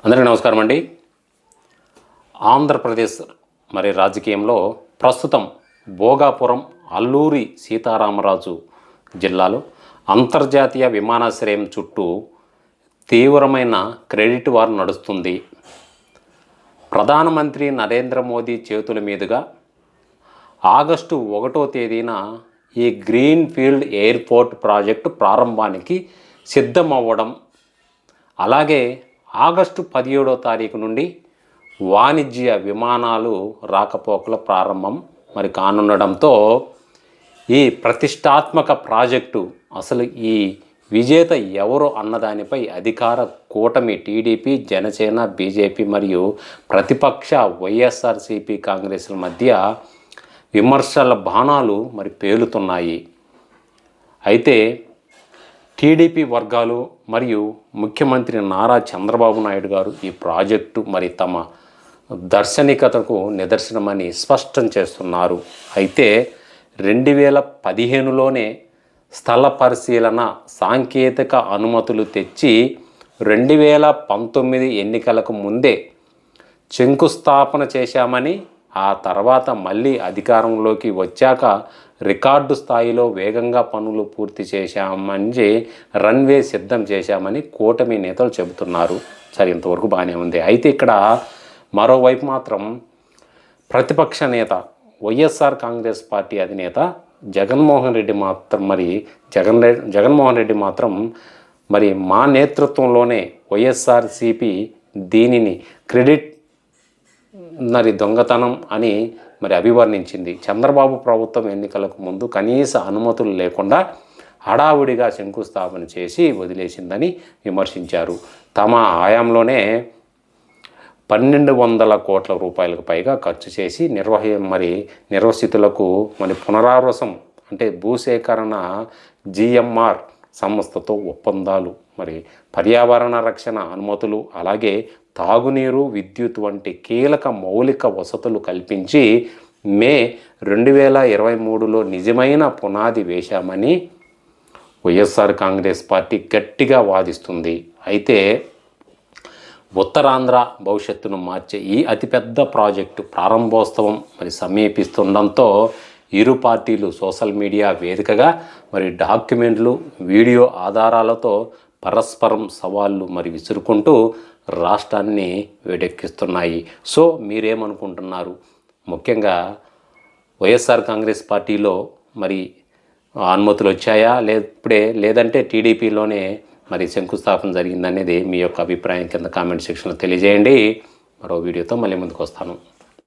అందరికీ నమస్కారం అండి. ఆంధ్రప్రదేశ్ రాజకీయంలో ప్రస్తుతం భోగాపురం అల్లూరి సీతారామరాజు జిల్లాలో అంతర్జాతీయ విమానాశ్రయం చుట్టూ తీవ్రమైన క్రెడిట్ వార్ నడుస్తుంది. ప్రధానమంత్రి నరేంద్ర మోదీ చేతుల మీదుగా ఆగస్టు 1వ తేదీన ఈ గ్రీన్ ఫీల్డ్ ఎయిర్పోర్ట్ ప్రాజెక్టు ప్రారంభానికి సిద్ధమవ్వడం, అలాగే ఆగస్టు 17వ తారీఖు నుండి వాణిజ్య విమానాలు రాకపోకల ప్రారంభం కానుండడంతో ఈ ప్రతిష్టాత్మక ప్రాజెక్టు అసలు ఈ విజేత ఎవరు అన్నదానిపై అధికార కూటమి టీడీపీ, జనసేన, బీజేపీ మరియు ప్రతిపక్ష వైఎస్ఆర్సీపీ కాంగ్రెస్ల మధ్య విమర్శల బాణాలు పేలుతున్నాయి. అయితే టీడీపీ వర్గాలు మరియు ముఖ్యమంత్రి నారా చంద్రబాబు నాయుడు గారు ఈ ప్రాజెక్టు తమ దార్శనికతకు నిదర్శనమని స్పష్టం చేస్తున్నారు. అయితే 2015లోనే స్థల పరిశీలన సాంకేతిక అనుమతులు తెచ్చి 2019 ఎన్నికలకు ముందే శంకుస్థాపన చేశామని, ఆ తర్వాత మళ్ళీ అధికారంలోకి వచ్చాక రికార్డు స్థాయిలో వేగంగా పనులు పూర్తి చేశామని, రన్వే సిద్ధం చేశామని కూటమి నేతలు చెబుతున్నారు. సరే, ఇంతవరకు బాగానే ఉంది. అయితే ఇక్కడ మరోవైపు మాత్రం ప్రతిపక్ష నేత వైఎస్ఆర్ కాంగ్రెస్ పార్టీ అధినేత జగన్మోహన్ రెడ్డి మాత్రం మా నేతృత్వంలోనే వైఎస్ఆర్సీపీ దీనిని క్రెడిట్ దొంగతనం అని అభివర్ణించింది. చంద్రబాబు ప్రభుత్వం ఎన్నికలకు ముందు కనీస అనుమతులు లేకుండా హడావుడిగా శంకుస్థాపన చేసి వదిలేసిందని విమర్శించారు. తమ హయాంలోనే 1200 కోట్ల రూపాయలకు పైగా ఖర్చు చేసి నిర్వసితులకు పునరావాసం అంటే భూసేకరణ జిఎంఆర్ సంస్థతో ఒప్పందాలు, పర్యావరణ రక్షణ అనుమతులు, అలాగే తాగునీరు, విద్యుత్ వంటి కీలక మౌలిక వసతులు కల్పించి మే 2023లో నిజమైన పునాది వేశామని వైఎస్ఆర్ కాంగ్రెస్ పార్టీ గట్టిగా వాదిస్తుంది. అయితే ఉత్తరాంధ్ర భవిష్యత్తును మార్చే ఈ అతిపెద్ద ప్రాజెక్టు ప్రారంభోత్సవం సమీపిస్తుండడంతో ఇరు పార్టీలు సోషల్ మీడియా వేదికగా డాక్యుమెంట్లు, వీడియో ఆధారాలతో పరస్పరం సవాళ్ళు విసురుకుంటూ రాష్ట్రాన్ని వేడెక్కిస్తున్నాయి. సో మీరేమనుకుంటున్నారు? ముఖ్యంగా వైఎస్ఆర్ కాంగ్రెస్ పార్టీలో అనుమతులు వచ్చాయా, లేదంటే టీడీపీలోనే శంకుస్థాపన జరిగిందనేది మీ యొక్క అభిప్రాయం కింద కామెంట్ సెక్షన్లో తెలియజేయండి. మరో వీడియోతో మళ్ళీ ముందుకు వస్తాను.